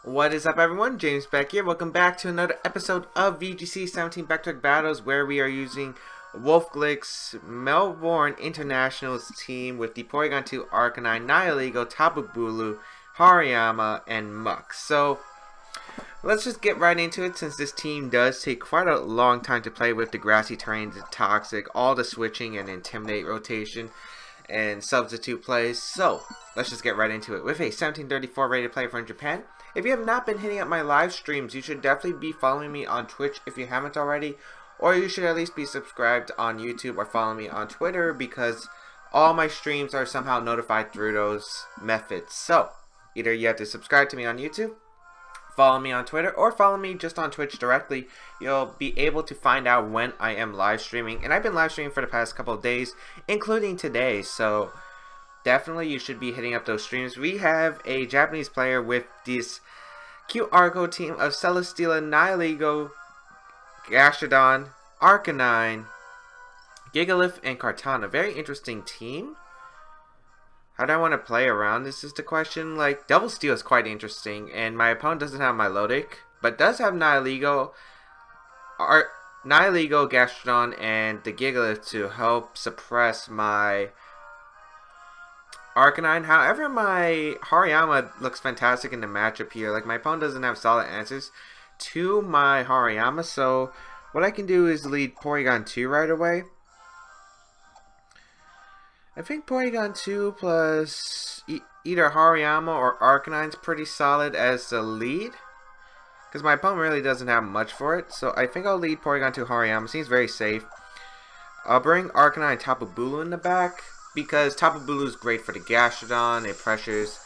What is up, everyone? James Baek here. Welcome back to another episode of VGC 17 Baek Battles, where we are using Wolfe's Melbourne Internationals team with the Porygon2 Arcanine, Nihilego, Tapu Bulu, Hariyama, and Muk. So let's just get right into it, since this team does take quite a long time to play with the grassy terrain, the toxic, all the switching and intimidate rotation and substitute plays. So let's just get right into it with a 1734 rated player from Japan. If you have not been hitting up my live streams, you should definitely be following me on Twitch if you haven't already, or you should at least be subscribed on YouTube or follow me on Twitter, because all my streams are somehow notified through those methods. So either you have to subscribe to me on YouTube, follow me on Twitter, or follow me just on Twitch directly. You'll be able to find out when I am live streaming, and I've been live streaming for the past couple of days, including today, so definitely you should be hitting up those streams. We have a Japanese player with this cute Arco team of Celesteela, Nihilego, Gastrodon, Arcanine, Gigalith, and Kartana. Very interesting team. How do I want to play around? This is the question. Like, Double Steel is quite interesting, and my opponent doesn't have Milotic, but does have Nihilego, Gastrodon, and the Gigalith to help suppress my Arcanine. However, my Hariyama looks fantastic in the matchup here. Like, my opponent doesn't have solid answers to my Hariyama, so what I can do is lead Porygon2 right away. I think Porygon2 plus either Hariyama or Arcanine is pretty solid as the lead, because my opponent really doesn't have much for it. So I think I'll lead Porygon2 Hariyama. Seems very safe. I'll bring Arcanine and Tapu Bulu in the back, because Tapu Bulu is great for the Gastrodon. It pressures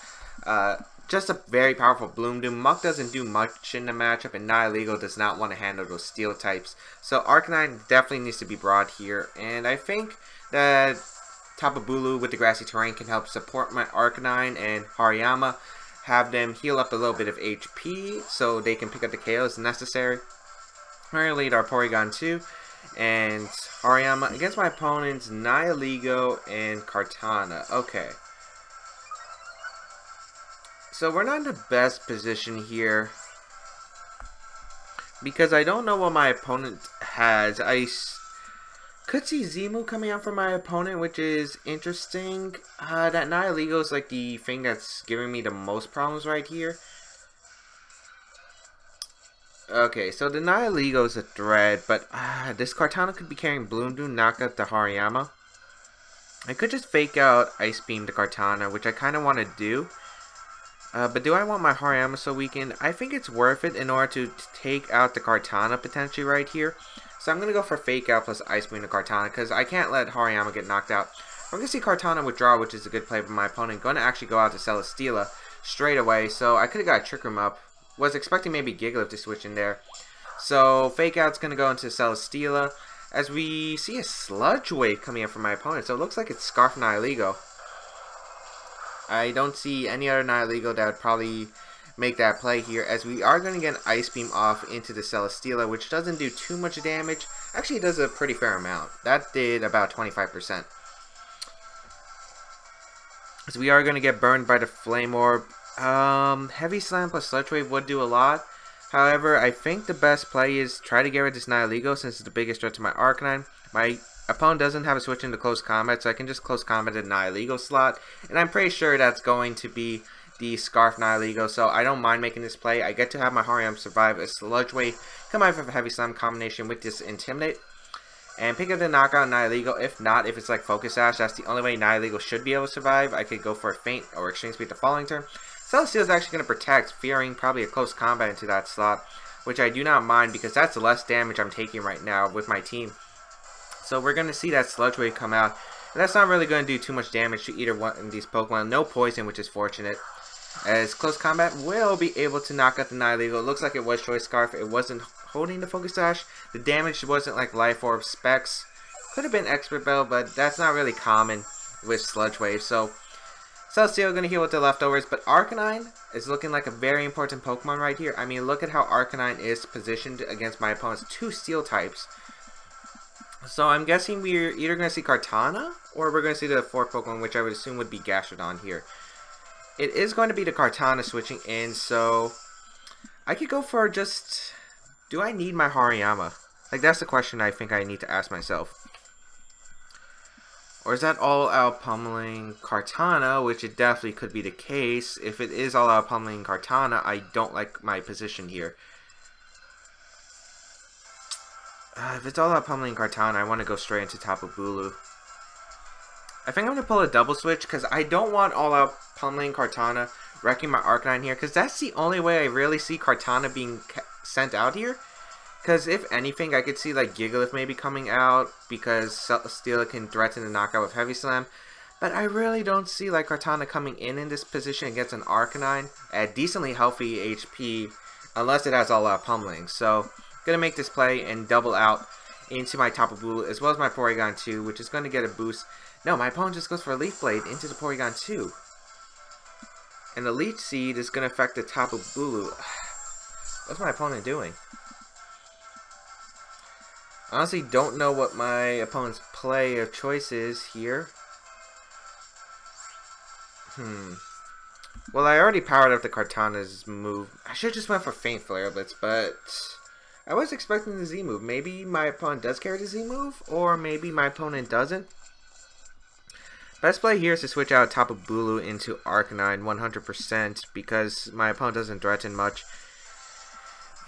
just a very powerful Bloom Doom. Muk doesn't do much in the matchup, and Nihilego does not want to handle those steel types. So Arcanine definitely needs to be brought here, and I think that Tapu Bulu with the grassy terrain can help support my Arcanine and Hariyama, have them heal up a little bit of HP so they can pick up the KOs necessary. We're going to lead our Porygon2 and Hariyama against my opponents Nihilego and Kartana. Okay. So we're not in the best position here, because I don't know what my opponent has. I could see Zimu coming out for my opponent, which is interesting. That Nihilego is like the thing that's giving me the most problems right here. Okay, so the Nihilego is a threat, but this Kartana could be carrying Bloom Doom, knock out the Hariyama. I could just fake out Ice Beam the Kartana, which I kind of want to do. But do I want my Hariyama so weakened? I think it's worth it in order to take out the Kartana potentially right here. So I'm going to go for Fake Out plus Ice Beam to Kartana, because I can't let Hariyama get knocked out. We're going to see Kartana withdraw, which is a good play by my opponent. Going to actually go out to Celesteela straight away, so I could have got a Trick Room up. Was expecting maybe Gigalith to switch in there. So Fake Out's going to go into Celesteela, as we see a Sludge Wave coming in from my opponent. So it looks like it's Scarf Nihilego. I don't see any other Nihilego that would probably make that play here, as we are going to get an Ice Beam off into the Celesteela, which doesn't do too much damage. Actually, it does a pretty fair amount. That did about 25%. So we are going to get burned by the Flame Orb. Heavy Slam plus Sludge Wave would do a lot. However, I think the best play is try to get rid of this Nihilego, since it's the biggest threat to my Arcanine. My opponent doesn't have a switch into close combat, so I can just close combat the Nihilego slot, and I'm pretty sure that's going to be the Scarf Nihilego, so I don't mind making this play. I get to have my Hariyama survive a Sludge Wave, come out with a Heavy Slam combination with this Intimidate, and pick up the Knockout Nihilego. If not, if it's like Focus Sash, that's the only way Nihilego should be able to survive. I could go for a Feint or Extreme Speed the following turn. Celesteela is actually going to protect, fearing probably a close combat into that slot, which I do not mind, because that's less damage I'm taking right now with my team. So we're going to see that Sludge Wave come out, and that's not really going to do too much damage to either one of these Pokemon. No poison, which is fortunate, as close combat will be able to knock out the Nihilego. It looks like it was Choice Scarf. It wasn't holding the Focus Sash. The damage wasn't like Life Orb Specs. Could have been Expert Bell, but that's not really common with Sludge Wave. So Celesteela going to heal with the leftovers, but Arcanine is looking like a very important Pokemon right here. I mean, look at how Arcanine is positioned against my opponent's two Steel types. So I'm guessing we're either going to see Kartana, or we're going to see the fourth Pokemon, which I would assume would be Gastrodon here. It is going to be the Kartana switching in, so I could go for just... Do I need my Hariyama? Like, that's the question I think I need to ask myself. Or is that all-out pummeling Kartana, which it definitely could be the case. If it is all-out pummeling Kartana, I don't like my position here. If it's all-out pummeling Kartana, I want to go straight into Tapu Bulu. I think I'm going to pull a double switch, because I don't want all-out pummeling Kartana wrecking my Arcanine here, because that's the only way I really see Kartana being sent out here. Because if anything, I could see like Gigalith maybe coming out because Celesteela can threaten the knockout with Heavy Slam. But I really don't see like Kartana coming in this position against an Arcanine at decently healthy HP unless it has all out pummeling. So gonna make this play and double out into my Tapu Bulu as well as my Porygon2, which is gonna get a boost. No, my opponent just goes for a Leaf Blade into the Porygon2. And the Leech Seed is gonna affect the Tapu Bulu. What's my opponent doing? Honestly, don't know what my opponent's play of choice is here. Well, I already powered up the Kartana's move. I should have just went for Feint Flare Blitz, but I was expecting the Z move. Maybe my opponent does carry the Z move, or maybe my opponent doesn't. Best play here is to switch out Tapu Bulu into Arcanine 100% because my opponent doesn't threaten much.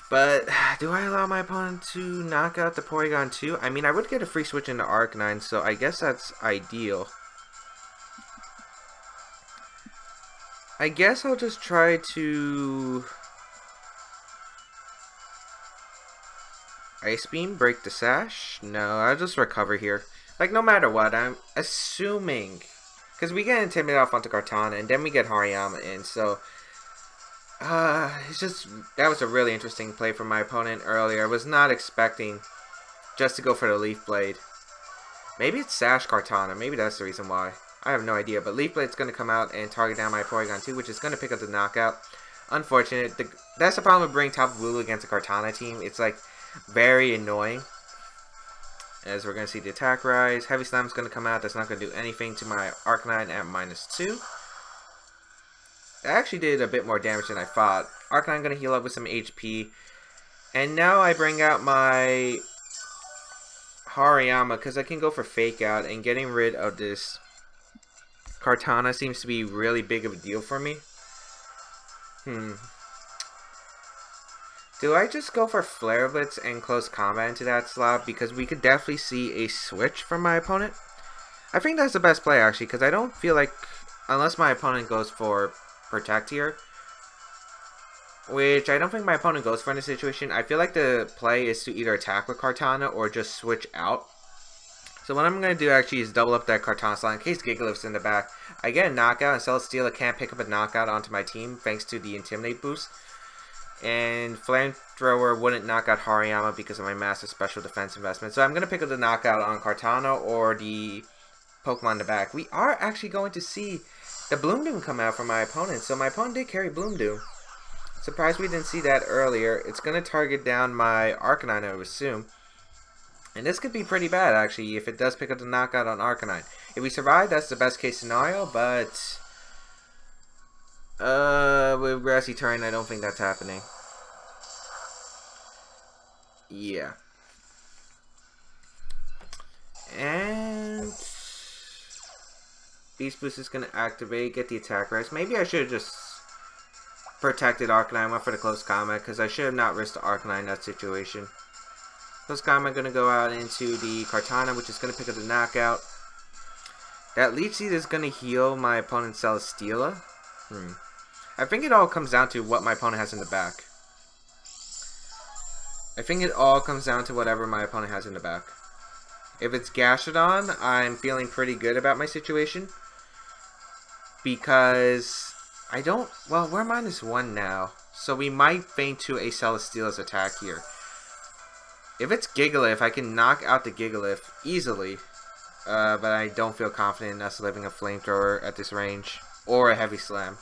But do I allow my opponent to knock out the Porygon2? I mean, I would get a free switch into Arcanine, so I guess that's ideal. I guess I'll just try to Ice Beam, break the Sash. No, I'll just recover here. Like, no matter what, I'm assuming, because we get Intimidate off onto Kartana, and then we get Hariyama in, so it's just, that was a really interesting play from my opponent earlier. I was not expecting just to go for the Leaf Blade. Maybe it's Sash Kartana, maybe that's the reason why. I have no idea, but Leaf Blade's going to come out and target down my Porygon2, which is going to pick up the knockout. Unfortunate. That's the problem with bringing Tapu Bulu against a Kartana team. It's like very annoying. As we're going to see the attack rise. Heavy Slam's going to come out. That's not going to do anything to my Arcanine at -2. It actually did a bit more damage than I thought. Arcanine going to heal up with some HP. And now I bring out my Hariyama because I can go for Fake Out, and getting rid of this Kartana seems to be really big of a deal for me. Do I just go for Flare Blitz and close combat into that slot? Because we could definitely see a switch from my opponent. I think that's the best play actually, because I don't feel like, unless my opponent goes for Protect here, which I don't think my opponent goes for in this situation, I feel like the play is to either attack with Kartana or just switch out. So what I'm going to do actually is double up that Kartana slot in case Gigalith's in the back. I get a knockout and Celesteela can't pick up a knockout onto my team thanks to the Intimidate boost. And Flamethrower wouldn't knock out Hariyama because of my massive special defense investment. So I'm going to pick up the knockout on Kartana or the Pokemon in the back. We are actually going to see the Bloom Doom come out from my opponent. So my opponent did carry Bloom Doom. Surprised we didn't see that earlier. It's going to target down my Arcanine, I would assume. And this could be pretty bad, actually, if it does pick up the knockout on Arcanine. If we survive, that's the best case scenario, but with Grassy Terrain, I don't think that's happening. Yeah. And Beast Boost is going to activate, get the attack rise. Maybe I should have just protected Arcanine, went for the close combat, because I should have not risked the Arcanine in that situation. Close combat going to go out into the Kartana, which is going to pick up the knockout. That Leech Seed is going to heal my opponent's Celesteela. I think it all comes down to what my opponent has in the back. I think it all comes down to whatever my opponent has in the back. If it's Gashadon, I'm feeling pretty good about my situation. Because I don't... Well, we're -1 now. So we might feint to a Celesteela's attack here. If it's Gigalith, I can knock out the Gigalith easily. But I don't feel confident in us living a Flamethrower at this range. Or a Heavy Slam.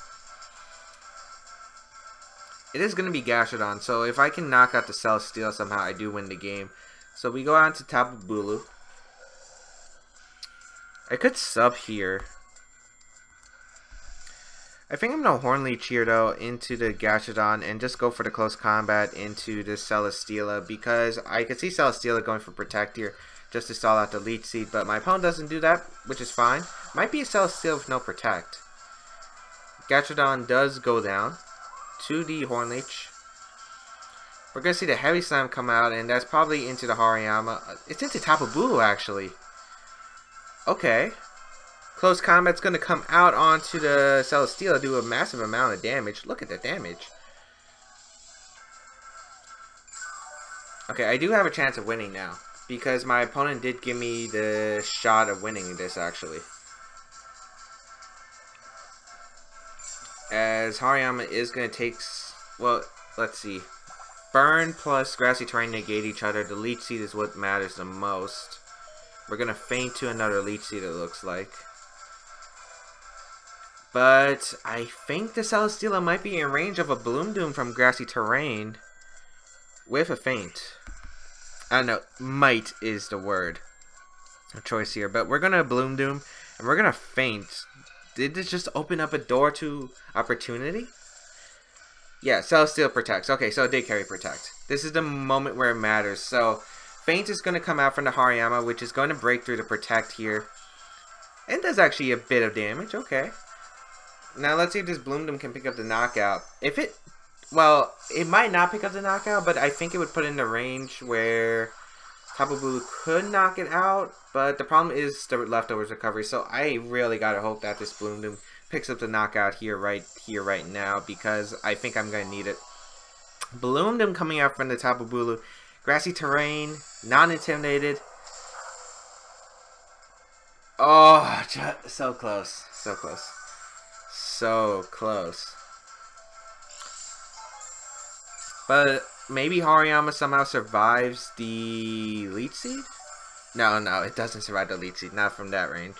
It is going to be Gashadon, so if I can knock out the Celesteela somehow, I do win the game. So we go out to Tapu Bulu. I could sub here. I think I'm going to Horn Leech here though into the Gastrodon and just go for the close combat into the Celesteela, because I could see Celesteela going for Protect here just to stall out the Leech Seed, but my opponent doesn't do that, which is fine. Might be a Celesteela with no Protect. Gastrodon does go down to the Horn Leech. We're going to see the Heavy Slam come out, and that's probably into the Hariyama. It's into Tapu Bulu actually. Okay. Close Combat's going to come out onto the Celesteela, do a massive amount of damage. Look at the damage. Okay, I do have a chance of winning now, because my opponent did give me the shot of winning this actually. As Hariyama is going to take, well, let's see. Burn plus Grassy Terrain negate each other. The Leech Seed is what matters the most. We're going to feint to another Leech Seed, it looks like. But I think the Celesteela might be in range of a Bloom Doom from Grassy Terrain with a feint. I don't know, might is the word of choice here. But we're going to Bloom Doom and we're going to feint. Did this just open up a door to opportunity? Yeah, Celesteela protects. Okay, so it did carry Protect. This is the moment where it matters. So feint is going to come out from the Hariyama, which is going to break through the Protect here. And does actually a bit of damage. Okay. Now let's see if this Bloom Doom can pick up the knockout. If it, well, it might not pick up the knockout, but I think it would put it in the range where Tapu Bulu could knock it out. But the problem is the leftovers recovery, so I really gotta hope that this Bloom Doom picks up the knockout right now, because I think I'm gonna need it. Bloom Doom coming out from the Tapu Bulu. Grassy Terrain, non-intimidated. Oh, so close, so close. So close. But maybe Hariyama somehow survives the Leech Seed? No, it doesn't survive the Leech Seed. Not from that range.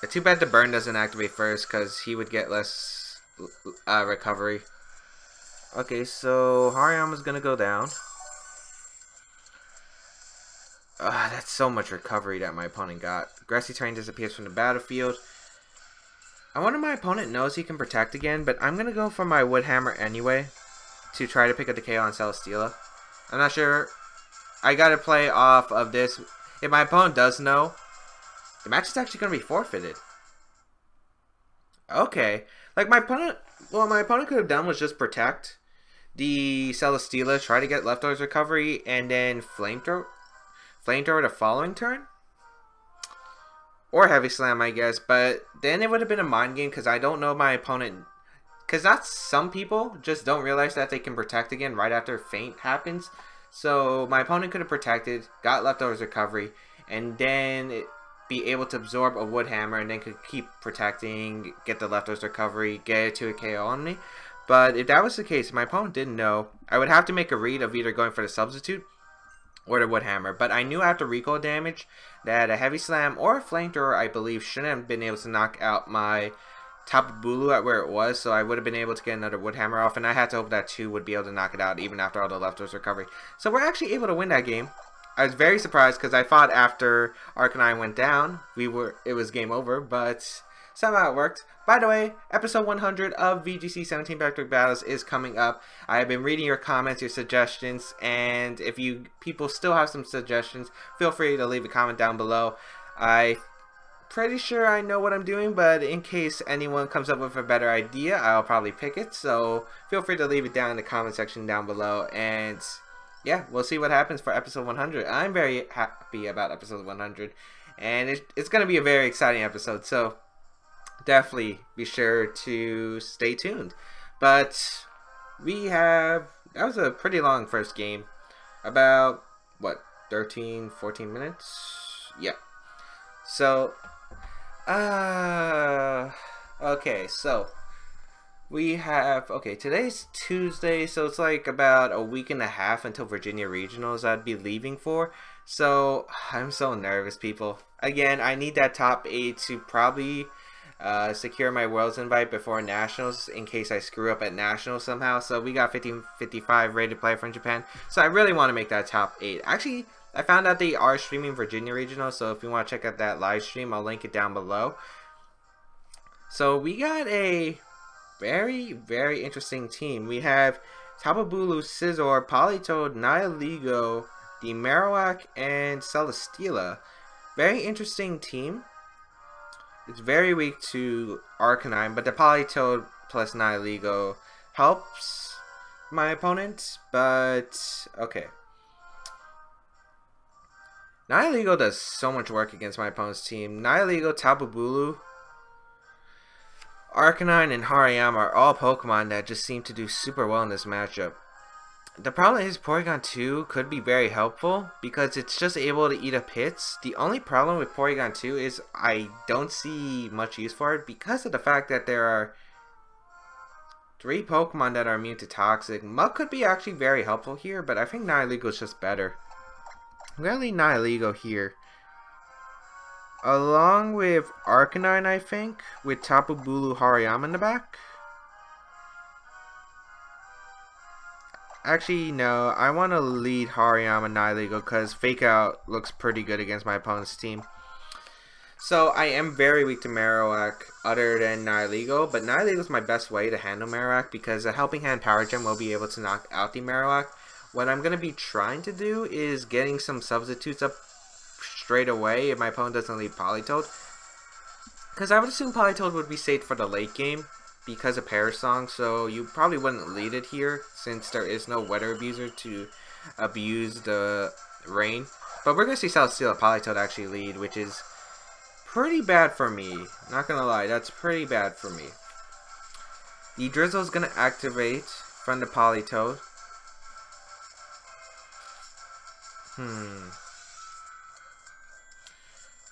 Too bad the burn doesn't activate first, because he would get less recovery. Okay, so Hariyama's gonna go down. That's so much recovery that my opponent got. Grassy Terrain disappears from the battlefield. I wonder if my opponent knows he can Protect again, but I'm going to go for my Wood Hammer anyway to try to pick up the KO on Celesteela. I'm not sure. I got to play off of this. If my opponent does know, the match is actually going to be forfeited. Okay. Like my opponent, what my opponent could have done was just Protect the Celesteela, try to get leftovers recovery, and then Flamethrower the following turn. Or Heavy Slam, I guess, but then it would have been a mind game, because I don't know my opponent. Because that's, some people just don't realize that they can Protect again right after Feint happens. So my opponent could have Protected, got leftovers recovery, and then be able to absorb a Wood Hammer, and then could keep protecting, get the leftovers recovery, get it to a KO on me. But if that was the case, my opponent didn't know, I would have to make a read of either going for the Substitute or the Wood Hammer. But I knew after recoil damage that a Heavy Slam or a Flamethrower, I believe, shouldn't have been able to knock out my Tapu Bulu at where it was, so I would have been able to get another Wood Hammer off, and I had to hope that 2 would be able to knock it out even after all the leftovers recovery. So we're actually able to win that game. I was very surprised, because I thought after Arcanine went down, it was game over, but somehow it worked. By the way, episode 100 of VGC 17 Baek Battles is coming up. I have been reading your comments, your suggestions, and if you people still have some suggestions, feel free to leave a comment down below. I'm pretty sure I know what I'm doing, but in case anyone comes up with a better idea, I'll probably pick it. So feel free to leave it down in the comment section down below, and yeah, we'll see what happens for episode 100. I'm very happy about episode 100, and it's going to be a very exciting episode, so definitely be sure to stay tuned. But that was a pretty long first game, about what, 13-14 minutes? Yeah. So okay, so we have, today's Tuesday, so it's like about a week and a half until Virginia Regionals I'd be leaving for. So I'm so nervous, people. Again, I need that top 8 to probably secure my Worlds invite before Nationals, in case I screw up at Nationals somehow. So we got 50-55 rated player from Japan, so I really want to make that top 8. Actually, I found out they are streaming Virginia Regional, so if you want to check out that live stream, I'll link it down below. So we got a very interesting team. We have Tapu Bulu, Scizor, Politoed, Nihilego, the Marowak, and Celesteela. Very interesting team. It's very weak to Arcanine, but the Politoed plus Nihilego helps my opponent, but okay. Nihilego does so much work against my opponent's team. Nihilego, Tapu Bulu, Arcanine, and Hariyama are all Pokemon that just seem to do super well in this matchup. The problem is Porygon2 could be very helpful because it's just able to eat up hits. The only problem with Porygon2 is I don't see much use for it because of the fact that there are 3 Pokemon that are immune to Toxic. Muk could be actually very helpful here, but I think Nihilego is just better. I'm going to leave Nihilego here. Along with Arcanine, I think, with Tapu Bulu, Hariyama in the back. Actually, no, I want to lead Hariyama Nihilego because Fake Out looks pretty good against my opponent's team. So I am very weak to Marowak other than Nihilego, but Nihilego is my best way to handle Marowak because a Helping Hand Power Gem will be able to knock out the Marowak. What I'm going to be trying to do is getting some substitutes up straight away if my opponent doesn't lead Politoed. Because I would assume Politoed would be safe for the late game because of Parasong, so you probably wouldn't lead it here since there is no Weather Abuser to abuse the rain. But we're going to see Celesteela Politoed actually lead, which is pretty bad for me. Not going to lie, that's pretty bad for me. The Drizzle is going to activate from the Politoed.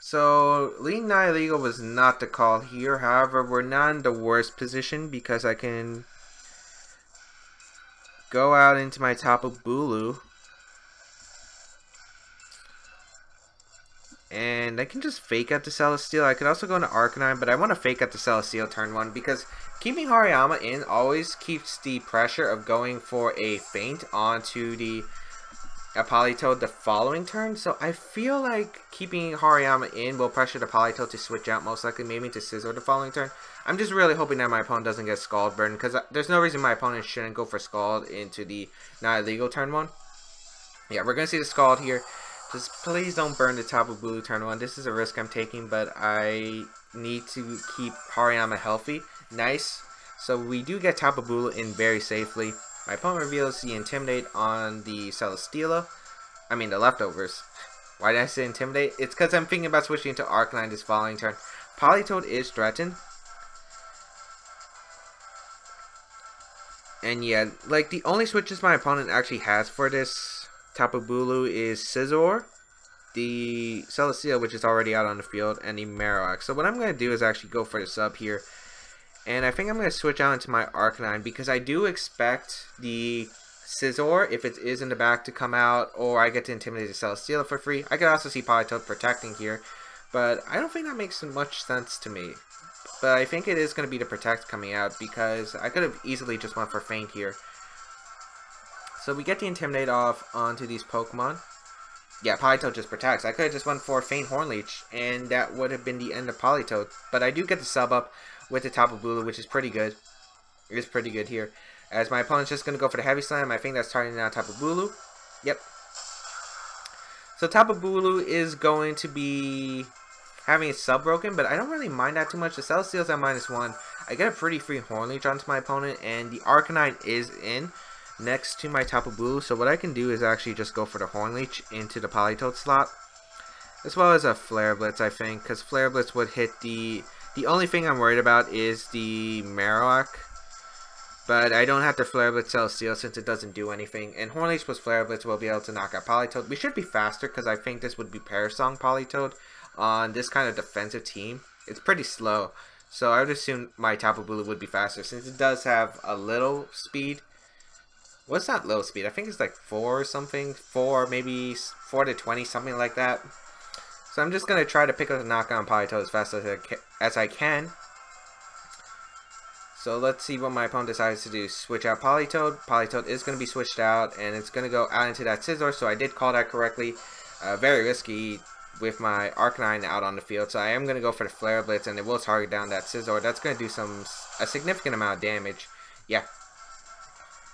So, leading Nihilego was not the call here. However, we're not in the worst position because I can go out into my Tapu Bulu. And I can just fake out the Celesteela. I could also go into Arcanine, but I want to fake out the Celesteela turn 1 because keeping Hariyama in always keeps the pressure of going for a feint onto the Politoed the following turn, so I feel like keeping Hariyama in will pressure the Politoed to switch out most likely, maybe to Scizor the following turn. I'm just really hoping that my opponent doesn't get Scald Burn, because there's no reason my opponent shouldn't go for Scald into the Nihilego turn 1. Yeah, we're going to see the Scald here. Just please don't burn the Tapu Bulu turn 1. This is a risk I'm taking, but I need to keep Hariyama healthy. Nice. So we do get Tapu Bulu in very safely. My opponent reveals the Intimidate on the Celesteela. I mean, the leftovers. Why did I say Intimidate? It's because I'm thinking about switching to Arcanine this following turn. Politoed is threatened. And yeah, like the only switches my opponent actually has for this Tapu Bulu is Scizor, the Celesteela, which is already out on the field, and the Marowak. So what I'm going to do is actually go for the sub here. And I think I'm going to switch out into my Arcanine because I do expect the Scizor, if it is in the back, to come out, or I get to intimidate the Celesteela for free. I could also see Politoed protecting here, but I don't think that makes much sense to me. But I think it is going to be the Protect coming out because I could have easily just went for Feint here. So we get the Intimidate off onto these Pokemon. Yeah, Politoed just protects. I could have just went for Feint Hornleech, and that would have been the end of Politoed. But I do get the sub up with the Tapu Bulu, which is pretty good. It is pretty good here. As my opponent's just going to go for the Heavy Slam, I think that's targeting down Tapu Bulu. Yep. So Tapu Bulu is going to be having its sub broken, but I don't really mind that too much. The Celesteel's at -1. I get a pretty free Hornleech onto my opponent, and the Arcanine is in next to my Tapu Bulu. So what I can do is actually just go for the Hornleech into the Politoed slot, as well as a Flare Blitz, I think, because Flare Blitz would hit the... The only thing I'm worried about is the Marowak, but I don't have to Flare Blitz Celesteela since it doesn't do anything. And Hornleech plus Flare Blitz will be able to knock out Politoed. We should be faster because I think this would be Parasong Politoed on this kind of defensive team. It's pretty slow, so I would assume my Tapu Bulu would be faster since it does have a little speed. Well, it's not little speed. I think it's like 4 or something. 4, maybe 4 to 20, something like that. So I'm just going to try to pick up the knockout on Politoed as fast as I can. So let's see what my opponent decides to do. Switch out Politoed. Politoed is going to be switched out, and it's going to go out into that Scizor, so I did call that correctly. Very risky with my Arcanine out on the field, so I am going to go for the Flare Blitz, and it will target down that Scizor. That's going to do a significant amount of damage. Yeah.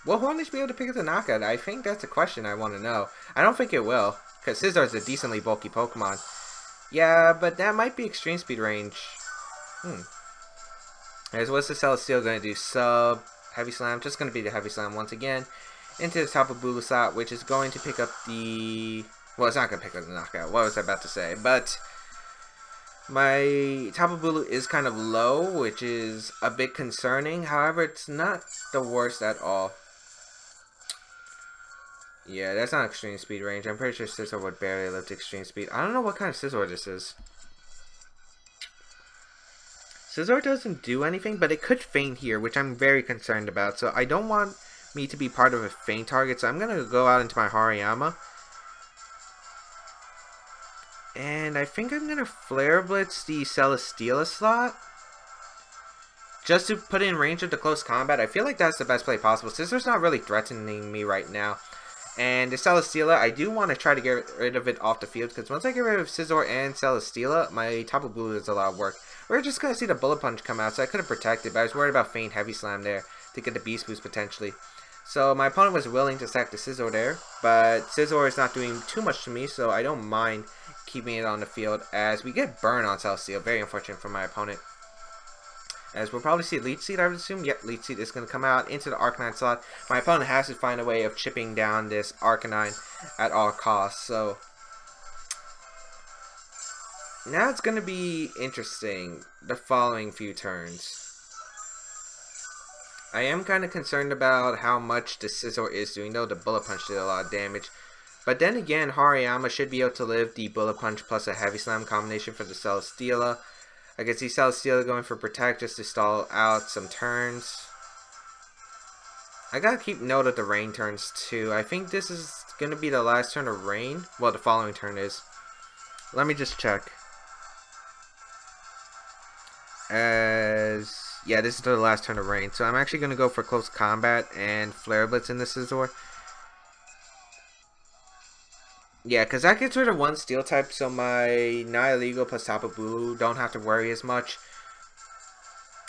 Will Hornish be able to pick up the knockout? I think that's a question I want to know. I don't think it will, because Scizor is a decently bulky Pokemon. Yeah, but that might be extreme speed range. As what's the Celesteela going to do? Sub, Heavy Slam, just going to be the Heavy Slam once again. Into the Tapu Bulu slot, which is going to pick up the... Well, it's not going to pick up the knockout. What was I about to say? But my Tapu Bulu is kind of low, which is a bit concerning. However, it's not the worst at all. Yeah, that's not extreme speed range. I'm pretty sure Scizor would barely lift extreme speed. I don't know what kind of Scizor this is. Scizor doesn't do anything, but it could feint here, which I'm very concerned about. So I don't want me to be part of a feint target, so I'm going to go out into my Hariyama. And I think I'm going to Flare Blitz the Celesteela slot. Just to put in range of the close combat. I feel like that's the best play possible. Scizor's not really threatening me right now. And the Celesteela, I do want to try to get rid of it off the field, because once I get rid of Scizor and Celesteela, my Tapu Bulu is a lot of work. We're just going to see the Bullet Punch come out, so I could have protected, but I was worried about Feint Heavy Slam there to get the Beast Boost potentially. So my opponent was willing to sack the Scizor there, but Scizor is not doing too much to me, so I don't mind keeping it on the field as we get burn on Celesteela. Very unfortunate for my opponent. As we'll probably see Leech Seed, I would assume. Yep, Leech Seed is going to come out into the Arcanine slot. My opponent has to find a way of chipping down this Arcanine at all costs. So now it's going to be interesting the following few turns. I am kind of concerned about how much the Scizor is doing, though. The Bullet Punch did a lot of damage. But then again, Hariyama should be able to live the Bullet Punch plus a Heavy Slam combination for the Celesteela. I can see Celesteela going for Protect just to stall out some turns. I gotta keep note of the rain turns too. I think this is gonna be the last turn of rain. Well, the following turn is. Let me just check. Yeah, this is the last turn of rain. So I'm actually gonna go for Close Combat and Flare Blitz in the Scizor. Yeah, because that gets rid of one Steel type, so my Nihilego plus Tapu Bulu don't have to worry as much.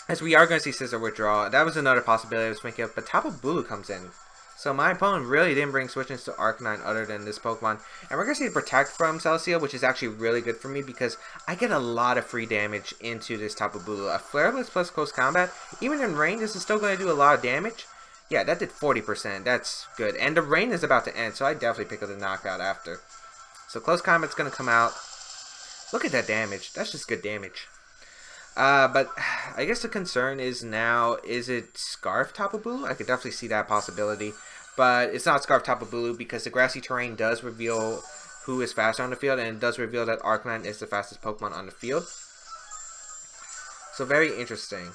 As we are going to see Scizor withdraw. That was another possibility I was thinking of, but Tapu Bulu comes in. So my opponent really didn't bring switch-ins to Arcanine other than this Pokemon. And we're going to see Protect from Celesteela, which is actually really good for me because I get a lot of free damage into this Tapu Bulu. A Flare Blitz plus Close Combat, even in rain, this is still going to do a lot of damage. Yeah, that did 40%. That's good. And the rain is about to end, so I definitely pick up the knockout after. So Close Combat's going to come out. Look at that damage. That's just good damage. But I guess the concern is now, is it Scarf Tapu Bulu? I could definitely see that possibility. But it's not Scarf Tapu Bulu because the grassy terrain does reveal who is faster on the field. And it does reveal that Arcanine is the fastest Pokemon on the field. So very interesting.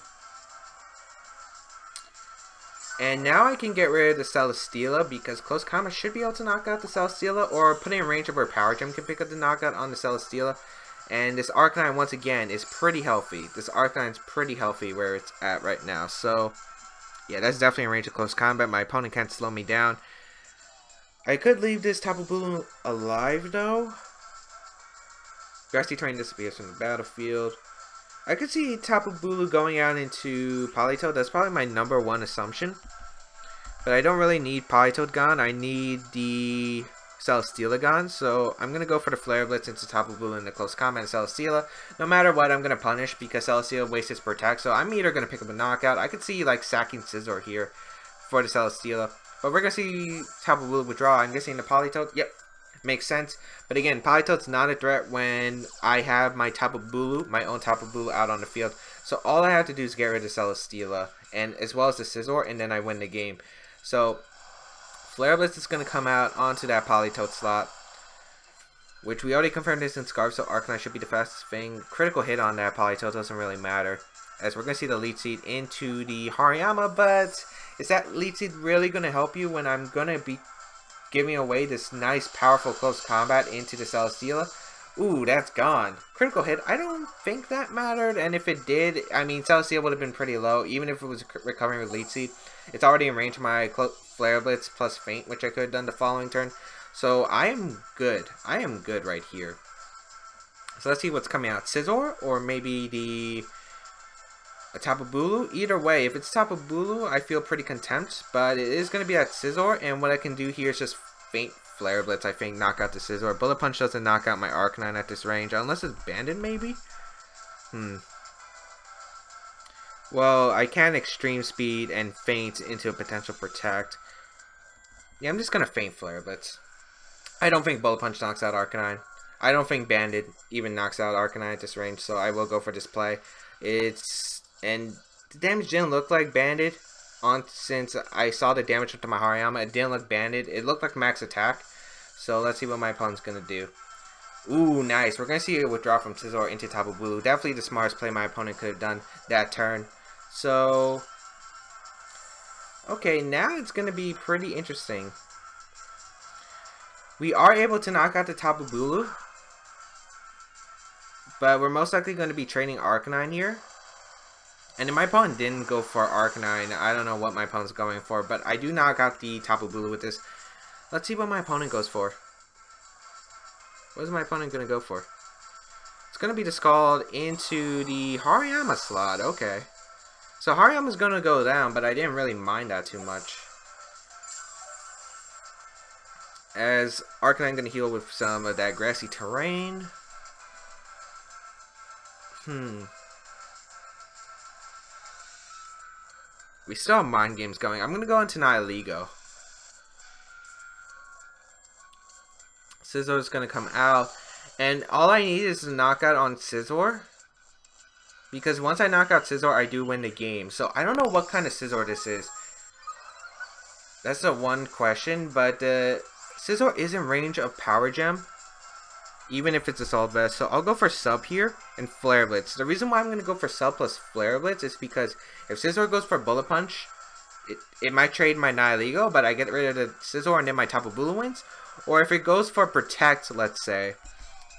And now I can get rid of the Celesteela because Close Combat should be able to knock out the Celesteela, or put it in range of where Power Gem can pick up the knockout on the Celesteela. And this Arcanine, once again, is pretty healthy. This Arcanine's pretty healthy where it's at right now. So, yeah, that's definitely in range of Close Combat. My opponent can't slow me down. I could leave this Tapu Bulu alive, though. Grassy Terrain disappears from the battlefield. I could see Tapu Bulu going out into Politoed. That's probably my #1 assumption. But I don't really need Politoed gone. I need the Celesteela gone. So I'm going to go for the Flare Blitz into Tapu Bulu in the Close Combat and Celesteela. No matter what, I'm going to punish because Celesteela wastes its Protect. So I'm either going to pick up a knockout. I could see like sacking Scizor here for the Celesteela. But we're going to see Tapu Bulu withdraw. I'm guessing the Politoed. Yep. Makes sense. But again, Politoed's not a threat when I have my Tapu Bulu, my own Tapu Bulu out on the field. So all I have to do is get rid of Celesteela, and as well as the Scizor, and then I win the game. So Flare Blitz is going to come out onto that Politoed slot, which we already confirmed is in Scarf, so Arcanine should be the fastest thing. Critical hit on that Politoed doesn't really matter, as we're going to see the Leech Seed into the Hariyama, but is that Leech Seed really going to help you when I'm going to be giving away this nice, powerful Close Combat into the Celesteela? Ooh, that's gone. Critical hit. I don't think that mattered, and if it did, I mean, Celesteela would have been pretty low, even if it was recovering with Leech Seed. It's already in range of my Flare Blitz plus Feint, which I could have done the following turn. So I am good. I am good right here. So let's see what's coming out. Scizor or maybe a Tapu Bulu. Either way, if it's Tapu Bulu, I feel pretty content. But it is going to be that Scizor. And what I can do here is just Feint Flare Blitz, I think, knock out the Scizor. Bullet Punch doesn't knock out my Arcanine at this range. Unless it's Banded, maybe? Well, I can Extreme Speed and Feint into a potential Protect. Yeah, I'm just going to Feint Flare Blitz. I don't think Bullet Punch knocks out Arcanine. I don't think Banded even knocks out Arcanine at this range, so I will go for Display. And the damage didn't look like Banded since I saw the damage to my Hariyama. It didn't look Banded. It looked like max attack. So let's see what my opponent's going to do. Ooh, nice. We're going to see a withdraw from Scizor into Tapu Bulu. Definitely the smartest play my opponent could have done that turn. So, okay, now it's going to be pretty interesting. We are able to knock out the Tapu Bulu, but we're most likely going to be trading Arcanine here. And my opponent didn't go for Arcanine. I don't know what my opponent's going for, but I do knock out the Tapu Bulu with this. Let's see what my opponent goes for. What is my opponent going to go for? It's going to be the Scald into the Hariyama slot. Okay. So Hariyama's going to go down, but I didn't really mind that too much. As Arcanine going to heal with some of that grassy terrain. We still have Mind Games going. I'm going to go into Nihilego. Scizor is going to come out. And all I need is a knockout on Scizor. Because once I knock out Scizor, I do win the game. So I don't know what kind of Scizor this is. That's the one question. But Scizor is in range of Power Gem. Even if it's Assault Vest. So I'll go for Sub here and Flare Blitz. The reason why I'm going to go for Sub plus Flare Blitz is because if Scizor goes for Bullet Punch, it might trade my Nihilego, but I get rid of the Scizor and then my Tapu Bulu wins. Or if it goes for Protect, let's say,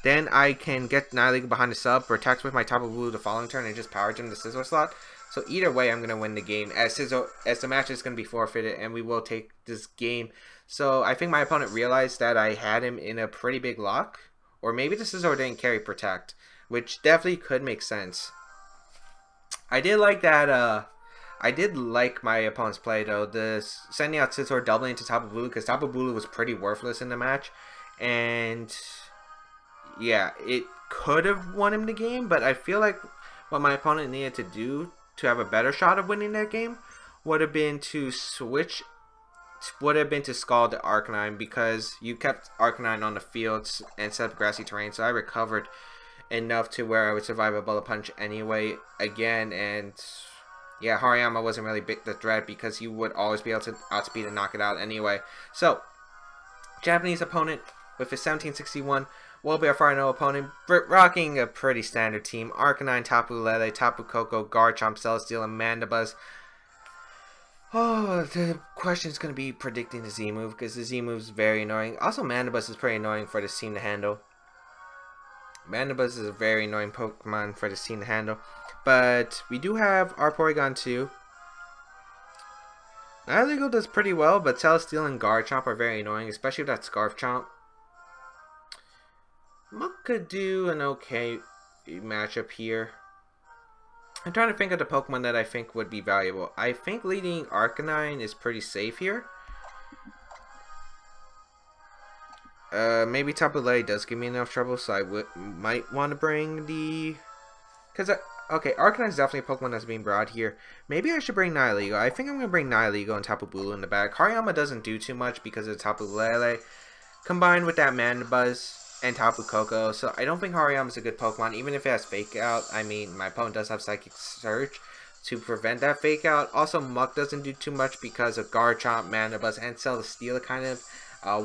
then I can get Nihilego behind the Sub, Protect with my Tapu Bulu the following turn, and just Power Gem the Scizor slot. So either way, I'm going to win the game, as the match is going to be forfeited, and we will take this game. So I think my opponent realized that I had him in a pretty big lock. Or maybe the Scizor didn't carry Protect, which definitely could make sense. I did like that, I did like my opponent's play though. Sending out Scizor doubling into Tapu Bulu, because Tapu Bulu was pretty worthless in the match. And yeah, it could have won him the game, but I feel like what my opponent needed to do to have a better shot of winning that game would have been to switch. Would have been to Scald the Arcanine, because you kept Arcanine on the field and set up grassy terrain, so I recovered enough to where I would survive a Bullet Punch anyway again. And yeah, Hariyama wasn't really the threat because you would always be able to outspeed and knock it out anyway. So Japanese opponent with his 1761 will be our final opponent, rocking a pretty standard team. Arcanine, Tapu Lele, Tapu Koko, Garchomp, Celesteela, and Mandibuzz. Oh, the question is going to be predicting the Z move, because the Z move is very annoying. Also, Mandibuzz is pretty annoying for this team to handle. Mandibuzz is a very annoying Pokemon for this team to handle. But we do have our Porygon2. Nihilego does pretty well, but Celesteela and Garchomp are very annoying, especially with that Scarf Chomp. Muk could do an okay matchup here. I'm trying to think of the Pokemon that I think would be valuable. I think leading Arcanine is pretty safe here. Maybe Tapu Lele does give me enough trouble, so I might want to bring the... okay, Arcanine is definitely a Pokemon that's being brought here. Maybe I should bring Nihilego. I think I'm going to bring Nihilego and Tapu Bulu in the back. Hariyama doesn't do too much because of Tapu Lele, combined with that Mandibuzz and Tapu Koko, so I don't think Hariyama is a good Pokemon, even if it has Fake Out. I mean, my opponent does have Psychic Surge to prevent that Fake Out. Also, Muk doesn't do too much because of Garchomp, Mandibuzz, and Celesteela kind of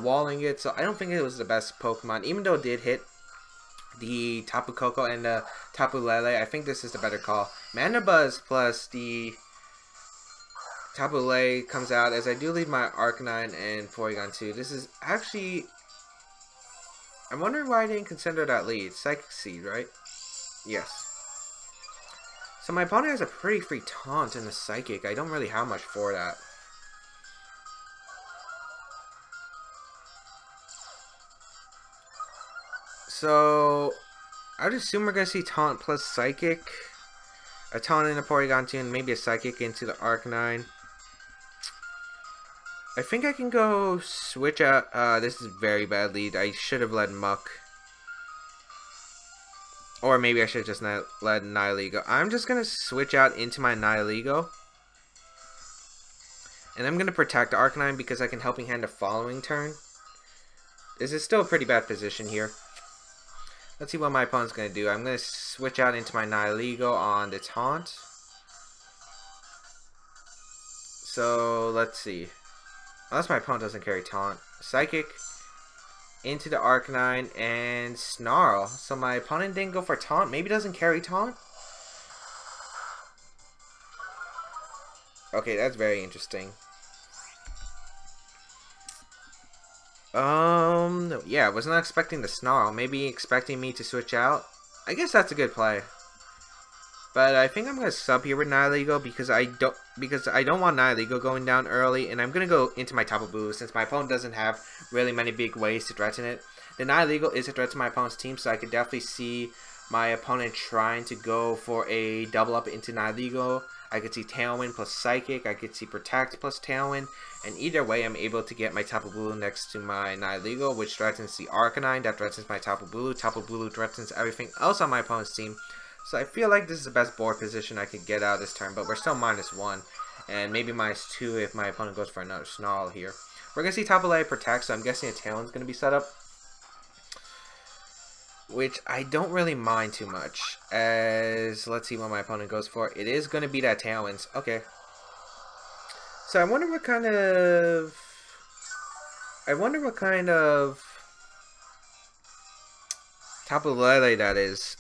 walling it, so I don't think it was the best Pokemon, even though it did hit the Tapu Koko and the Tapu Lele. I think this is the better call. Mandibuzz plus the Tapu Lele comes out, as I do leave my Arcanine and Porygon2. This is actually... I'm wondering why I didn't consider that lead. Psychic Seed, right? Yes. So my opponent has a pretty free taunt in the Psychic. I don't really have much for that. So I'd assume we're going to see Taunt plus Psychic. A Taunt in a Porygon2 and maybe a Psychic into the Arcanine. I think I can go switch out. This is very bad lead. I should have led Muk. Or maybe I should have just led Nihilego. I'm just going to switch out into my Nihilego. And I'm going to protect Arcanine because I can Helping Hand the following turn. This is still a pretty bad position here. Let's see what my opponent's going to do. I'm going to switch out into my Nihilego on the Taunt. So, let's see. Unless my opponent doesn't carry Taunt. Psychic into the Arcanine and Snarl. So my opponent didn't go for Taunt. Maybe doesn't carry Taunt. Okay, that's very interesting. Yeah, I was not expecting the Snarl. Maybe expecting me to switch out. I guess that's a good play. But I think I'm gonna sub here with Nihilego because I don't want Nihilego going down early, and I'm gonna go into my Tapu Bulu since my opponent doesn't have really many big ways to threaten it. The Nihilego is a threat to my opponent's team, so I could definitely see my opponent trying to go for a double up into Nihilego. I could see Tailwind plus Psychic, I could see Protect plus Tailwind, and either way I'm able to get my Tapu Bulu next to my Nihilego, which threatens the Arcanine, that threatens my Tapu Bulu. Tapu Bulu threatens everything else on my opponent's team. So I feel like this is the best board position I could get out this turn, but we're still -1, and maybe -2 if my opponent goes for another Snarl here. We're going to see Tapu Lele Protect, so I'm guessing a Tailwind's going to be set up, which I don't really mind too much, as let's see what my opponent goes for. It is going to be that Tailwinds. Okay. So I wonder what kind of Tapu Lele that is.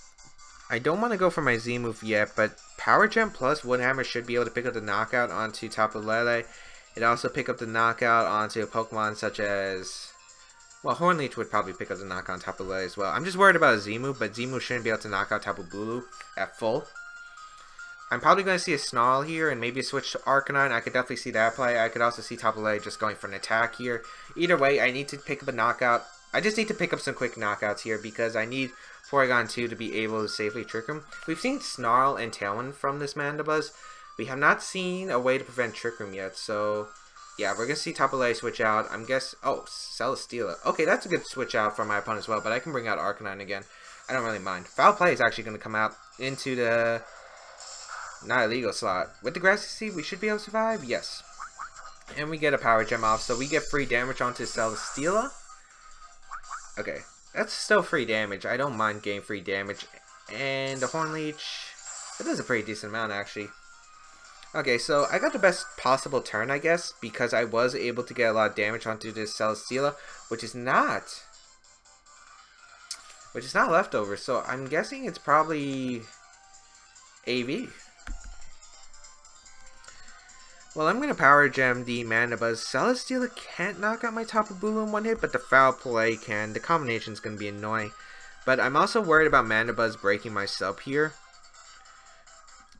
I don't want to go for my Z move yet, but Power Gem plus Woodhammer should be able to pick up the knockout onto Tapu Lele. It also pick up the knockout onto a Pokemon such as, well, Hornleech would probably pick up the knockout on Tapu Lele as well. I'm just worried about a Z move, but Z move shouldn't be able to knock out Tapu Bulu at full. I'm probably going to see a Snarl here and maybe a switch to Arcanine. I could definitely see that play. I could also see Tapu Lele just going for an attack here. Either way, I need to pick up a knockout. I just need to pick up some quick knockouts here because I need Porygon2 to be able to safely trick him. We've seen Snarl and Tailwind from this Mandibuzz. We have not seen a way to prevent Trick Room yet, so yeah, we're going to see Tapu Lele switch out. I'm guessing, oh, Celesteela. Okay, that's a good switch out for my opponent as well, but I can bring out Arcanine again. I don't really mind. Foul Play is actually going to come out into the Nihilego slot. With the Grassy Seed, we should be able to survive, yes. And we get a Power Gem off, so we get free damage onto Celesteela. Okay. That's still free damage. I don't mind getting free damage. And the Hornleech, it does a pretty decent amount actually. Okay, so I got the best possible turn, I guess, because I was able to get a lot of damage onto this Celesteela, which is not leftover. So I'm guessing it's probably AV. Well, I'm going to Power Gem the Mandibuzz. Celesteela can't knock out my Tapu Bulu in one hit, but the Foul Play can. The combination is going to be annoying. But I'm also worried about Mandibuzz breaking my sub here.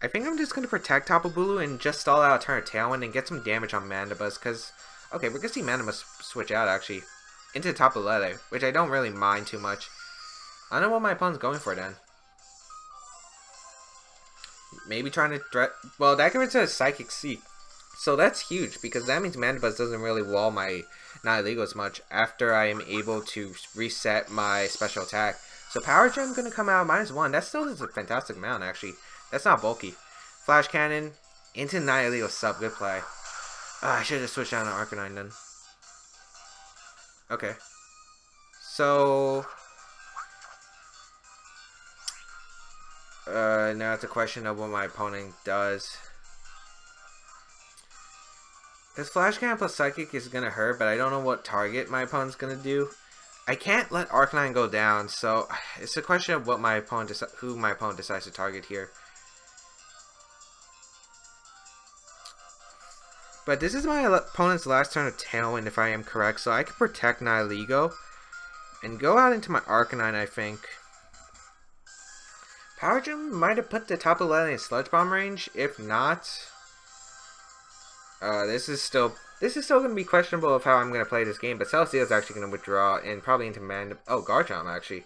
I think I'm just going to protect Tapu Bulu and just stall out a turn of Tailwind and get some damage on Mandibuzz. Because, okay, we're going to see Mandibuzz switch out, actually, into Tapu Lele, which I don't really mind too much. I don't know what my opponent's going for then. Maybe trying to threat. Well, that gives it a Psychic Seek. So that's huge, because that means Mandibuzz doesn't really wall my Nihilego as much after I am able to reset my special attack. So Power Gem's going to come out -1. That still is a fantastic amount, actually. That's not bulky. Flash Cannon into Nihilego sub. Good play. I should have switched down to Arcanine then. Okay. So now it's a question of what my opponent does. This Flash Cannon plus Psychic is going to hurt, but I don't know what target my opponent's going to do. I can't let Arcanine go down, so it's a question of what my opponent who my opponent decides to target here. But this is my opponent's last turn of Tailwind, if I am correct, so I can protect Nihilego and go out into my Arcanine, I think. Power Gem might have put the Tapu Lele in Sludge Bomb range. If not, this is still going to be questionable of how I'm going to play this game. But Celesteela is actually going to withdraw and probably into Garchomp actually.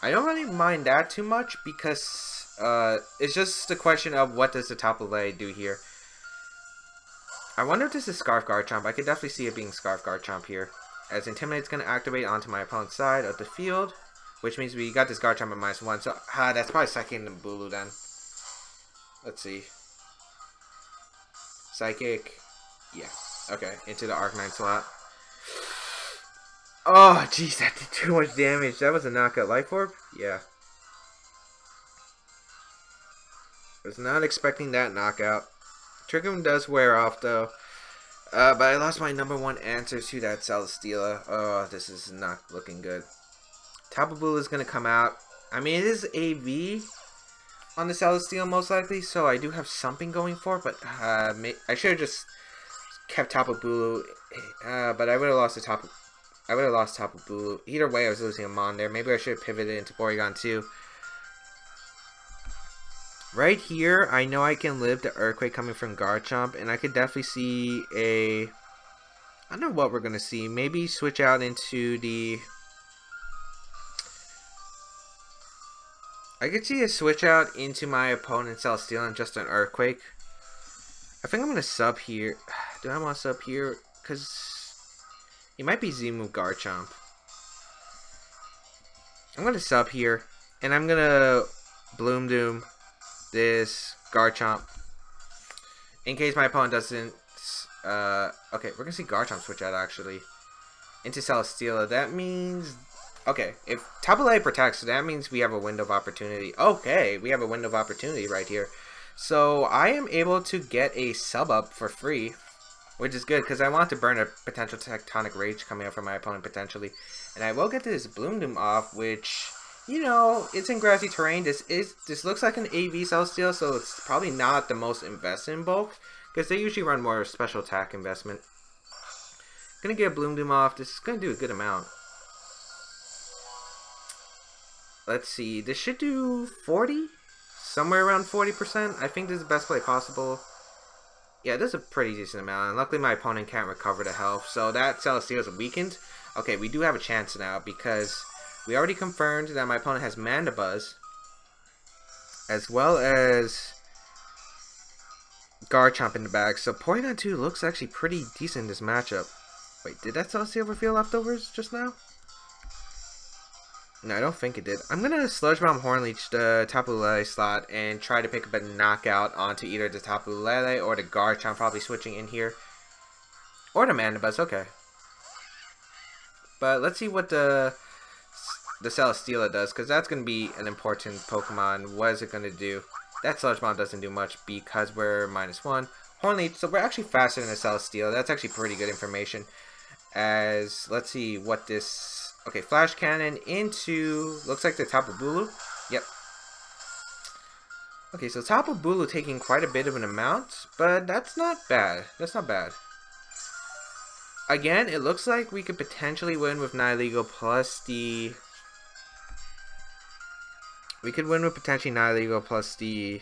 I don't really mind that too much because it's just a question of what does the Tapu Lele do here. I wonder if this is Scarf Garchomp. I could definitely see it being Scarf Garchomp here. As Intimidate's going to activate onto my opponent's side of the field, which means we got this Garchomp at -1. So that's probably Psychic and Bulu then. Let's see. Psychic. Yeah. Okay. Into the Arcanine slot. Oh, jeez, that did too much damage. That was a knockout. Life Orb? Yeah. Was not expecting that knockout. Trick Room does wear off though. But I lost my #1 answer to that Celesteela. Oh, this is not looking good. Tapu Bulu is going to come out. I mean, it is AV on the Celesteela most likely, so I do have something going for it, but I should have just kept Tapu Bulu. But I would have lost the Tapu. I would have lost Tapu Bulu. Either way, I was losing him on there. Maybe I should have pivoted into Porygon2. Right here, I know I can live the Earthquake coming from Garchomp, and I could definitely see a... I don't know what we're going to see. Maybe switch out into the... I could see a switch out into my opponent's Celesteela and just an Earthquake. I think I'm going to sub here. Do I want to sub here? Because he might be Z-move Garchomp. I'm going to sub here, and I'm going to Bloom Doom this Garchomp in case my opponent doesn't okay, we're gonna see Garchomp switch out actually into Celesteela. That means, okay, if Tapu Lele protects, that means we have a window of opportunity. Okay, we have a window of opportunity right here, so I am able to get a sub up for free, which is good because I want to burn a potential Tectonic Rage coming up from my opponent potentially, and I will get this Bloom Doom off, which, you know, it's in grassy terrain. This looks like an AV Celesteela, so it's probably not the most invested in bulk, because they usually run more special attack investment. Gonna get a Bloom Doom off. This is gonna do a good amount. Let's see. This should do 40? Somewhere around 40%. I think this is the best play possible. Yeah, this is a pretty decent amount, and luckily my opponent can't recover the health, so that Celesteela is weakened. Okay, we do have a chance now, because we already confirmed that my opponent has Mandibuzz, as well as Garchomp in the bag. So Porygon2 looks actually pretty decent in this matchup. Wait, did that Celesteela reveal leftovers just now? No, I don't think it did. I'm going to Sludge Bomb Hornleech the Tapu Lele slot and try to pick up a knockout onto either the Tapu Lele or the Garchomp, probably switching in here. Or the Mandibuzz, okay. But let's see what the Celesteela does, because that's going to be an important Pokemon. What is it going to do? That Sludge Bomb doesn't do much because we're -1. Hornleech, so we're actually faster than the Celesteela. That's actually pretty good information. As, let's see what this... Okay, Flash Cannon into... Looks like the Tapu Bulu. Yep. Okay, so Tapu Bulu taking quite a bit of an amount, but that's not bad. That's not bad. Again, it looks like we could potentially win with Nihilego plus the... We could win with potentially Nihilego plus the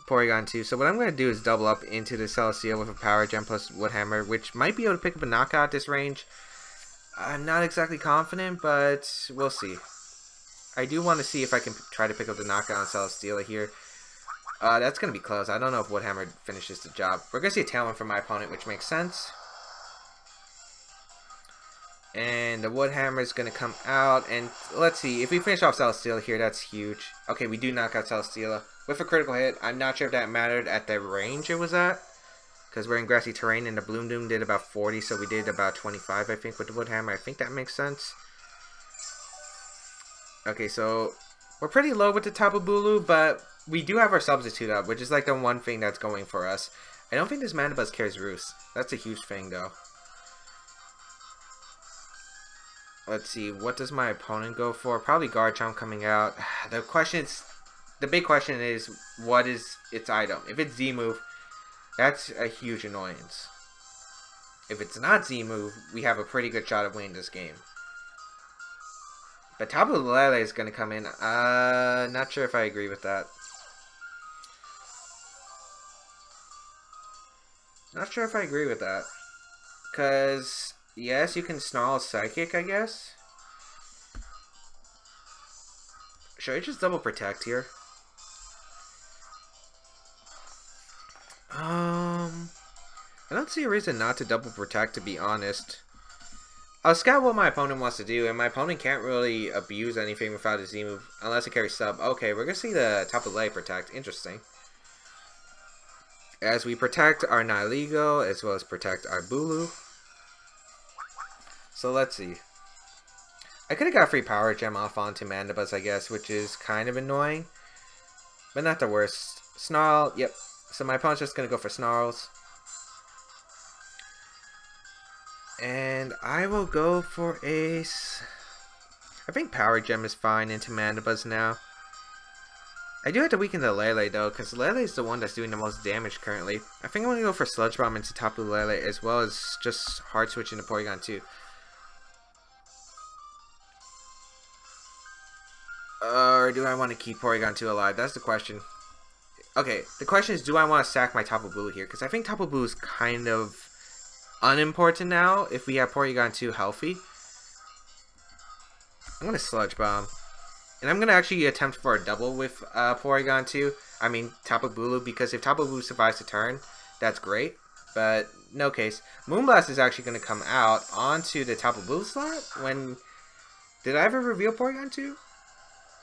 Porygon2. So what I'm going to do is double up into the Celesteela with a Power Gem plus Wood Hammer, which might be able to pick up a knockout at this range. I'm not exactly confident, but we'll see. I do want to see if I can try to pick up the knockout on Celesteela here. That's going to be close. I don't know if Wood Hammer finishes the job. We're going to see a Tailwind from my opponent, which makes sense. And the Wood Hammer is going to come out. And let's see. If we finish off Celesteela here, that's huge. Okay, we do knock out Celesteela with a critical hit. I'm not sure if that mattered at the range it was at, because we're in grassy terrain and the Bloom Doom did about 40. So we did about 25, I think, with the Wood Hammer. I think that makes sense. Okay, so we're pretty low with the Tapu Bulu, but we do have our substitute up, which is like the one thing that's going for us. I don't think this Mandibuzz carries Roost. That's a huge thing, though. Let's see, what does my opponent go for? Probably Garchomp coming out. The big question is, what is its item? If it's Z-move, that's a huge annoyance. If it's not Z-move, we have a pretty good shot of winning this game. But Tapu Lele is going to come in. Not sure if I agree with that. Not sure if I agree with that. Because, yes, you can Snarl Psychic, I guess. Should I just double protect here? I don't see a reason not to double protect, to be honest. I'll scout what my opponent wants to do, and my opponent can't really abuse anything without a Z move, unless it carries sub. Okay, we're gonna see the Tapu Lele protect. Interesting. As we protect our Nihilego, as well as protect our Bulu. So let's see. I could have got free Power Gem off onto Mandibuzz, I guess, which is kind of annoying. But not the worst. Snarl, yep. So my opponent's just gonna go for Snarls. And I will go for Ace. I think Power Gem is fine into Mandibuzz now. I do have to weaken the Lele though, because Lele is the one that's doing the most damage currently. I think I'm going to go for Sludge Bomb into Tapu Lele, as well as just hard switching to Porygon2. Or do I want to keep Porygon2 alive? That's the question. Okay, the question is, do I want to sack my Tapu Bulu here? Because I think Tapu Bulu is kind of unimportant now if we have Porygon2 healthy. I'm going to Sludge Bomb. And I'm going to actually attempt for a double with Porygon2. I mean, Tapu Bulu, because if Tapu Bulu survives the turn, that's great. But, no case. Moonblast is actually going to come out onto the Tapu Bulu slot when... Did I ever reveal Porygon2?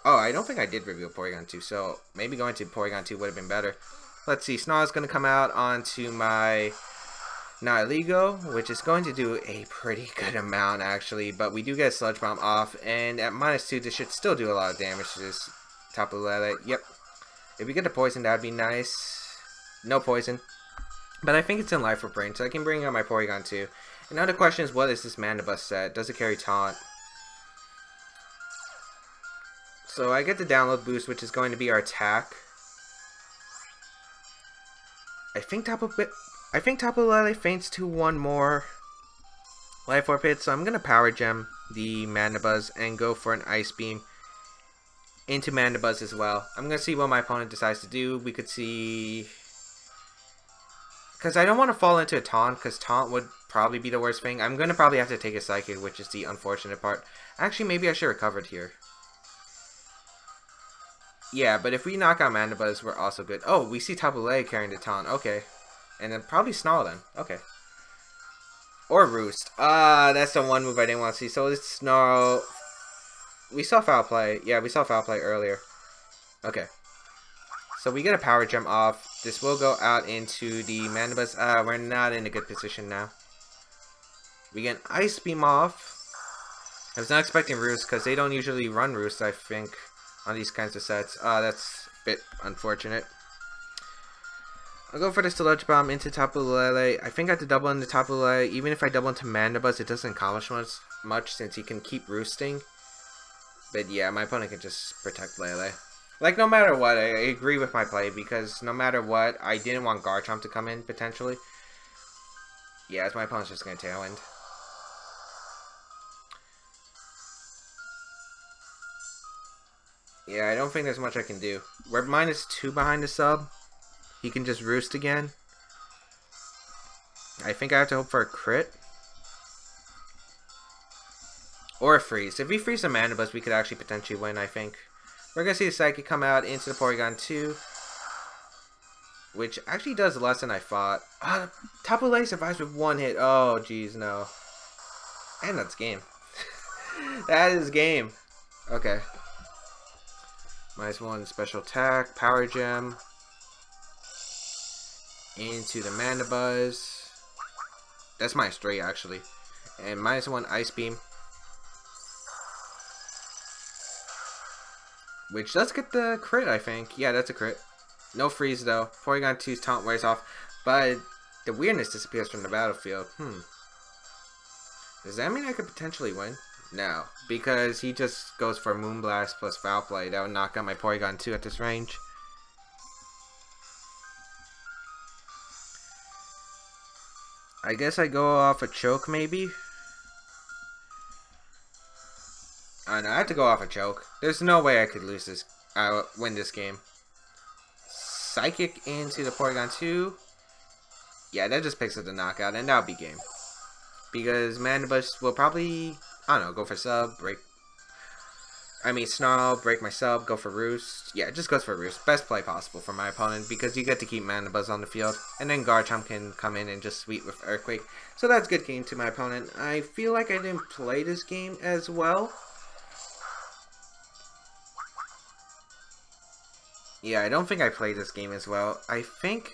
Oh, I don't think I did reveal Porygon2, so maybe going to Porygon2 would have been better. Let's see, Snarl is going to come out onto my Nihilego, which is going to do a pretty good amount actually, but we do get a Sludge Bomb off, and at -2 this should still do a lot of damage to this Tapu Lele. Yep. If we get the poison, that would be nice. No poison. But I think it's in Life Orb Brain, so I can bring out my Porygon2. And now the question is, what is this Mandibuzz set? Does it carry Taunt? So I get the download boost, which is going to be our attack. I think Tapu Lele feints to one more Life Orb hit, so I'm going to Power Gem the Mandibuzz and go for an Ice Beam into Mandibuzz as well. I'm going to see what my opponent decides to do. We could see... Because I don't want to fall into a Taunt, because Taunt would probably be the worst thing. I'm going to probably have to take a Psychic, which is the unfortunate part. Actually, maybe I should have recovered here. Yeah, but if we knock out Mandibuzz, we're also good. Oh, we see Tapu Lele carrying the Taunt. Okay. And then probably Snarl then. Okay. Or Roost. That's the one move I didn't want to see. So it's Snarl. We saw Foul Play. Yeah, we saw Foul Play earlier. Okay. So we get a Power Gem off. This will go out into the Mandibuzz. We're not in a good position now. We get an Ice Beam off. I was not expecting Roost because they don't usually run Roost, I think, on these kinds of sets. That's a bit unfortunate. I'll go for the Sludge Bomb into Tapu Lele. I think I have to double into Tapu Lele. Even if I double into Mandibuzz, it doesn't accomplish much since he can keep roosting. But yeah, my opponent can just protect Lele. Like, no matter what, I agree with my play, because no matter what, I didn't want Garchomp to come in, potentially. Yeah, as my opponent's just going to Tailwind. Yeah, I don't think there's much I can do. We're -2 behind the sub. He can just Roost again. I think I have to hope for a crit. Or a freeze. If we freeze the Mandibuzz, we could actually potentially win, I think. We're going to see the Psychic come out into the Porygon2. Which actually does less than I thought. Tapu Lele survives with one hit. Oh, jeez, no. And that's game. That is game. Okay. -1 special attack. Power Gem. Into the Mandibuzz. That's -3 actually. And -1 Ice Beam. Which does get the crit, I think. Yeah, that's a crit. No freeze though. Porygon2's taunt wears off. But the weirdness disappears from the battlefield. Does that mean I could potentially win? No. Because he just goes for Moonblast plus Foul Play. That would knock out my Porygon2 at this range. I guess I go off a Choke, maybe? Oh, no, I have to go off a Choke. There's no way I could lose this, win this game. Psychic into the Porygon2. Yeah, that just picks up the knockout, and that'll be game. Because Mandibuzz will probably, I don't know, go for sub, break. I mean, Snarl, break myself, go for Roost. Yeah, just goes for Roost. Best play possible for my opponent because you get to keep Mana Buzz on the field. And then Garchomp can come in and just sweep with Earthquake. So that's a good game to my opponent. I feel like I didn't play this game as well. Yeah, I don't think I played this game as well. I think,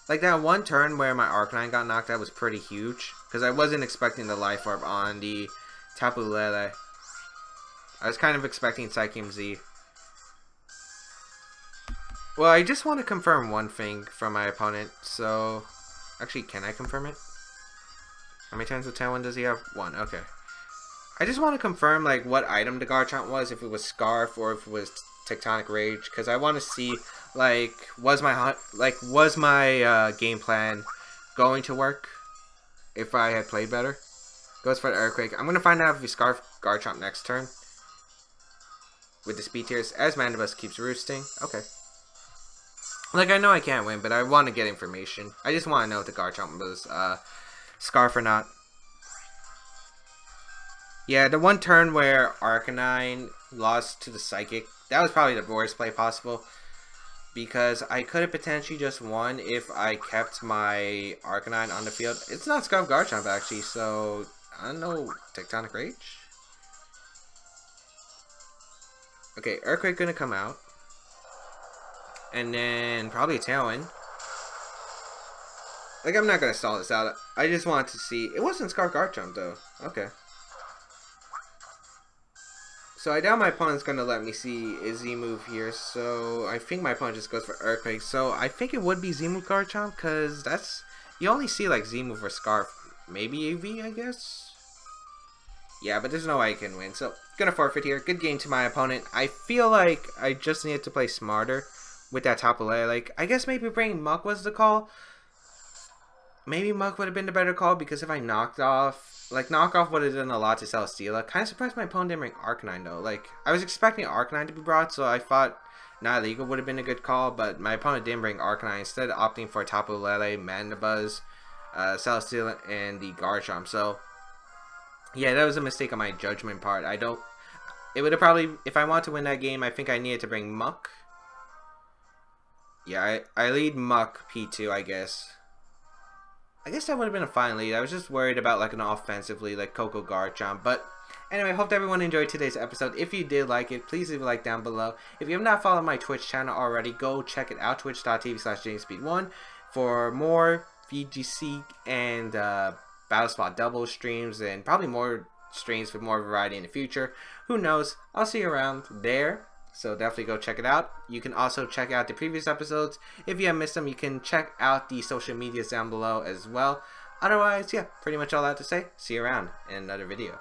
like, that one turn where my Arcanine got knocked out was pretty huge. Because I wasn't expecting the Life Orb on the Tapu Lele. I was kind of expecting Psychium Z. Well, I just want to confirm one thing from my opponent. So, actually, can I confirm it? How many turns with Tailwind does he have? 1. Okay. I just want to confirm, like, what item the Garchomp was. If it was Scarf or if it was Tectonic Rage. Because I want to see, like, was my game plan going to work if I had played better? Goes for the Earthquake. I'm going to find out if we Scarf Garchomp next turn. With the speed tiers, as Mandibus keeps roosting. Okay. Like, I know I can't win, but I want to get information. I just want to know if the Garchomp was Scarf or not. Yeah, the one turn where Arcanine lost to the Psychic, that was probably the worst play possible. Because I could have potentially just won if I kept my Arcanine on the field. It's not Scarf Garchomp, actually, so I don't know. Tectonic Rage? Okay, Earthquake gonna come out. And then probably a Tailwind. Like, I'm not gonna stall this out. I just wanted to see. It wasn't Scarf Garchomp though. Okay. So I doubt my opponent's gonna let me see a Z move here. So I think my opponent just goes for Earthquake. So I think it would be Z move Garchomp, because that's, you only see like Z move or Scarf. Maybe AV, I guess. Yeah, but there's no way I can win. So, gonna forfeit here. Good game to my opponent. I feel like I just needed to play smarter with that Tapu Lele. Like, I guess maybe bringing Muk was the call. Maybe Muk would have been the better call, because if I knocked off, like, knockoff would have done a lot to Celesteela. Kind of surprised my opponent didn't bring Arcanine, though. Like, I was expecting Arcanine to be brought, so I thought Nihilego would have been a good call, but my opponent didn't bring Arcanine, instead opting for Tapu Lele, Mandibuzz, Celesteela, and the Garchomp. So, yeah, that was a mistake on my judgment part. It would have probably, if I wanted to win that game, I think I needed to bring Muk. Yeah, I lead Muk P2, I guess. I guess that would have been a fine lead. I was just worried about, like, an offensive lead, like Coco Garchomp. But anyway, hope everyone enjoyed today's episode. If you did like it, please leave a like down below. If you have not followed my Twitch channel already, go check it out, twitch.tv/JamesBeat1 for more VGC and Battle Spot double streams, and probably more streams with more variety in the future. Who knows? I'll see you around there. So definitely go check it out. You can also check out the previous episodes. If you have missed them, you can check out the social medias down below as well. Otherwise, yeah, pretty much all I have to say. See you around in another video.